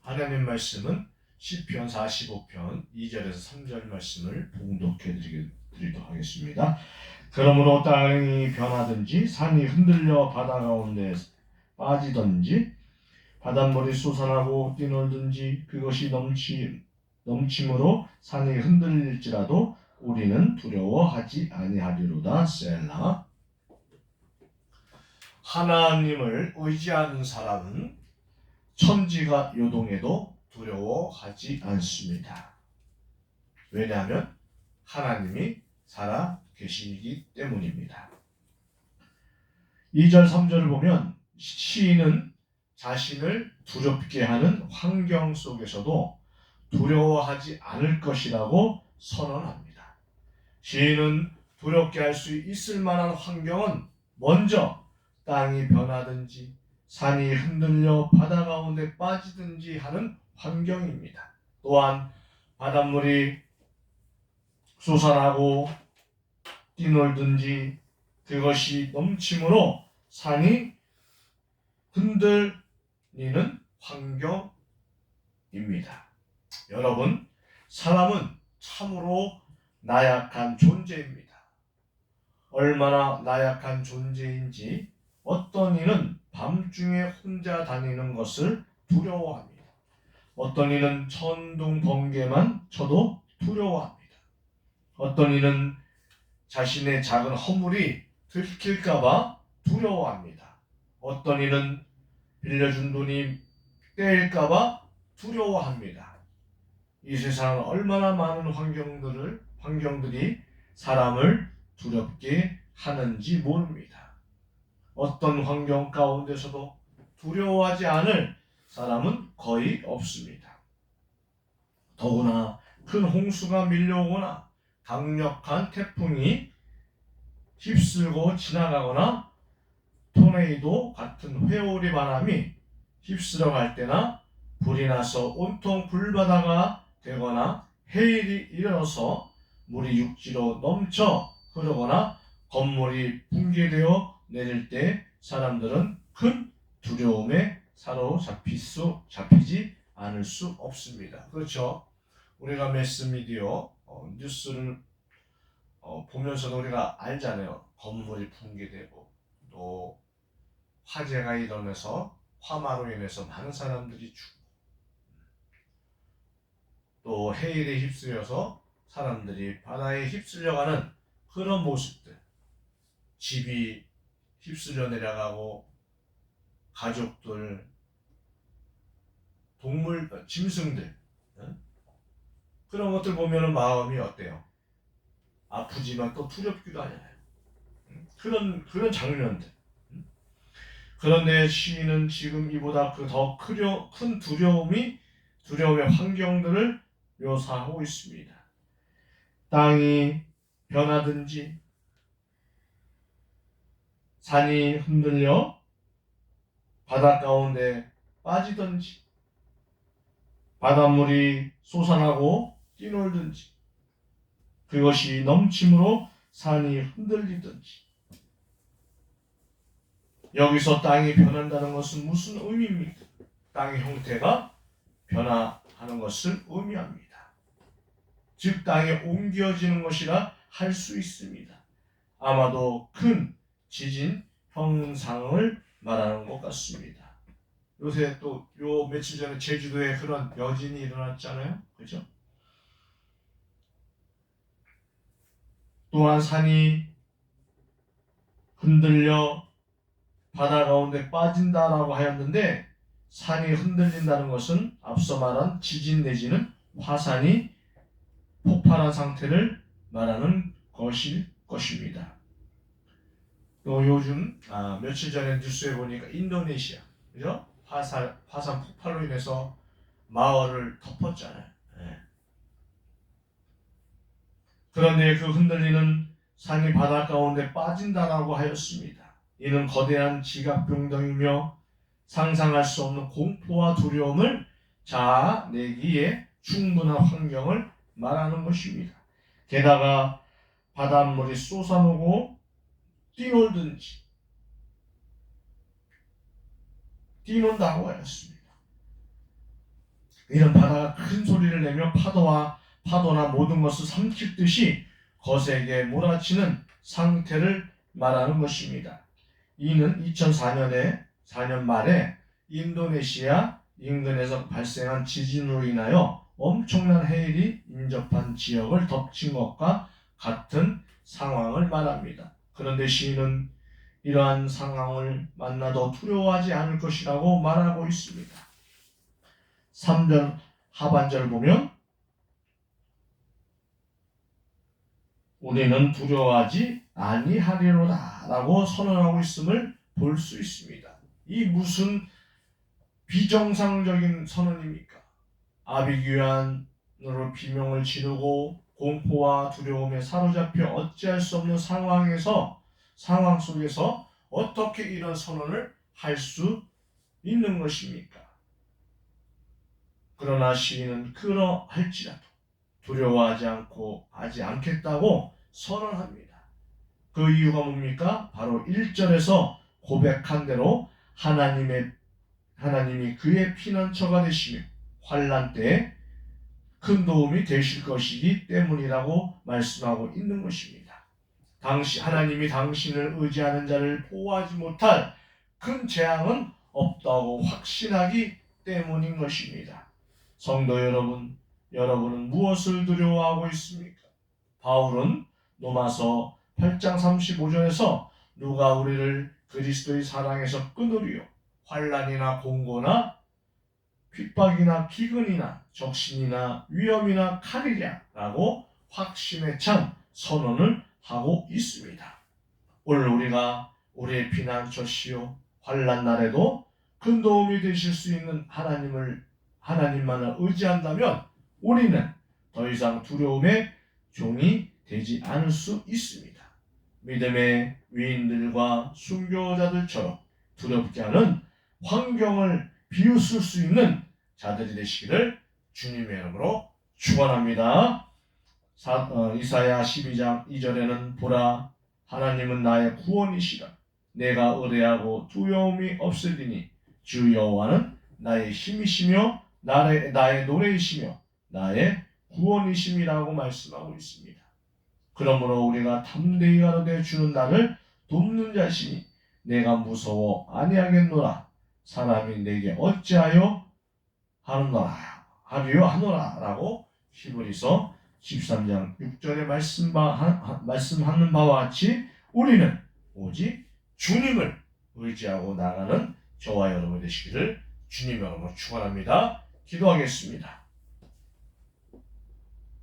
하나님 말씀은 시편 45편 2절에서 3절 말씀을 봉독해 드리도록 하겠습니다. 그러므로 땅이 변하든지 산이 흔들려 바다 가운데 빠지든지 바닷물이 솟아나고 뛰놀든지 그것이 넘침으로 산이 흔들릴지라도 우리는 두려워하지 아니하리로다. 셀라. 하나님을 의지하는 사람은 천지가 요동해도 두려워하지 않습니다. 왜냐하면 하나님이 살아 계시기 때문입니다. 2절 3절을 보면 시인은 자신을 두렵게 하는 환경 속에서도 두려워하지 않을 것이라고 선언합니다. 시인은 두렵게 할 수 있을 만한 환경은 먼저 땅이 변하든지 산이 흔들려 바다 가운데 빠지든지 하는 환경입니다. 또한 바닷물이 솟아나고 뛰놀든지 그것이 넘침으로 산이 흔들리는 환경입니다. 여러분, 사람은 참으로 나약한 존재입니다. 얼마나 나약한 존재인지 어떤 이는 밤중에 혼자 다니는 것을 두려워합니다. 어떤 이는 천둥 번개만 쳐도 두려워합니다. 어떤 이는 자신의 작은 허물이 들킬까봐 두려워합니다. 어떤 이는 빌려준 돈이 떼일까봐 두려워합니다. 이 세상은 얼마나 많은 환경들이 사람을 두렵게 하는지 모릅니다. 어떤 환경 가운데서도 두려워하지 않을 사람은 거의 없습니다. 더구나 큰 홍수가 밀려오거나 강력한 태풍이 휩쓸고 지나가거나 토네이도 같은 회오리 바람이 휩쓸어 갈 때나 불이 나서 온통 불바다가 되거나 해일이 일어나서 물이 육지로 넘쳐 흐르거나 건물이 붕괴되어 내릴 때 사람들은 큰 두려움에 사로잡히지 않을 수 없습니다. 그렇죠? 우리가 매스미디어 뉴스를 보면서도 우리가 알잖아요. 건물이 붕괴되고 또 화재가 일어나서 화마로 인해서 많은 사람들이 죽고 또 해일에 휩쓸려서 사람들이 바다에 휩쓸려가는 그런 모습들, 집이 휩쓸려 내려가고 가족들, 동물, 짐승들 그런 것들 보면 마음이 어때요? 아프지만 또 두렵기도 하잖아요. 그런 장면들. 그런데 시인은 지금 이보다 더 큰 두려움의 환경들을 묘사하고 있습니다. 땅이 변하든지 산이 흔들려 바다 가운데 빠지든지 바닷물이 솟아나고 뛰놀든지 그것이 넘침으로 산이 흔들리든지. 여기서 땅이 변한다는 것은 무슨 의미입니까? 땅의 형태가 변화하는 것을 의미합니다. 즉 땅에 옮겨지는 것이라 할 수 있습니다. 아마도 큰 지진 형상을 말하는 것 같습니다. 요새 또 요 며칠 전에 제주도에 그런 여진이 일어났잖아요. 그죠? 또한 산이 흔들려 바다 가운데 빠진다라고 하였는데 산이 흔들린다는 것은 앞서 말한 지진 내지는 화산이 폭발한 상태를 말하는 것일 것입니다. 또 요즘 며칠 전에 뉴스에 보니까 인도네시아, 그죠? 화산 폭발로 인해서 마을을 덮었잖아요. 네. 그런데 그 흔들리는 산이 바다 가운데 빠진다라고 하였습니다. 이는 거대한 지각병동이며 상상할 수 없는 공포와 두려움을 자아내기에 충분한 환경을 말하는 것입니다. 게다가 바닷물이 솟아오고 뛰논다고 하였습니다. 이런 바다가 큰 소리를 내며 파도나 모든 것을 삼키듯이 거세게 몰아치는 상태를 말하는 것입니다. 이는 4년 말에 인도네시아 인근에서 발생한 지진으로 인하여 엄청난 해일이 인접한 지역을 덮친 것과 같은 상황을 말합니다. 그런데 시인은 이러한 상황을 만나도 두려워하지 않을 것이라고 말하고 있습니다. 3절 하반절을 보면 우리는 두려워하지 아니하리로다 라고 선언하고 있음을 볼 수 있습니다. 이 무슨 비정상적인 선언입니까? 아비규환으로 비명을 지르고 공포와 두려움에 사로잡혀 어찌할 수 없는 상황 속에서 어떻게 이런 선언을 할 수 있는 것입니까? 그러나 시인은 그러할지라도 두려워하지 않겠다고 선언합니다. 그 이유가 뭡니까? 바로 1절에서 고백한 대로 하나님이 그의 피난처가 되시며 환난 때에 큰 도움이 되실 것이기 때문이라고 말씀하고 있는 것입니다. 하나님이 당신을 의지하는 자를 보호하지 못할 큰 재앙은 없다고 확신하기 때문인 것입니다. 성도 여러분은 무엇을 두려워하고 있습니까? 바울은 로마서 8장 35절에서 누가 우리를 그리스도의 사랑에서 끊으리요? 환난이나 공고나 핍박이나 기근이나 적신이나 위험이나 칼이랴 라고 확신에 찬 선언을 하고 있습니다. 오늘 우리가 우리의 피난처시요 환난 날에도 큰 도움이 되실 수 있는 하나님만을 의지한다면 우리는 더 이상 두려움의 종이 되지 않을 수 있습니다. 믿음의 위인들과 순교자들처럼 두렵지 않은 환경을 비웃을 수 있는 자들이 되시기를 주님의 이름으로 축원합니다. 이사야 12장 2절에는 보라 하나님은 나의 구원이시라 내가 의뢰하고 두려움이 없으리니 주 여호와는 나의 힘이시며 나의 노래이시며 나의 구원이심이라고 말씀하고 있습니다. 그러므로 우리가 담대히 가로되 주는 나를 돕는 자시니 내가 무서워 아니하겠노라 사람이 내게 어찌하여 하노라 라고 히브리서 13장 6절에 말씀하는 바와 같이 우리는 오직 주님을 의지하고 나가는 저와 여러분 되시기를 주님의 이름으로 축원합니다. 기도하겠습니다.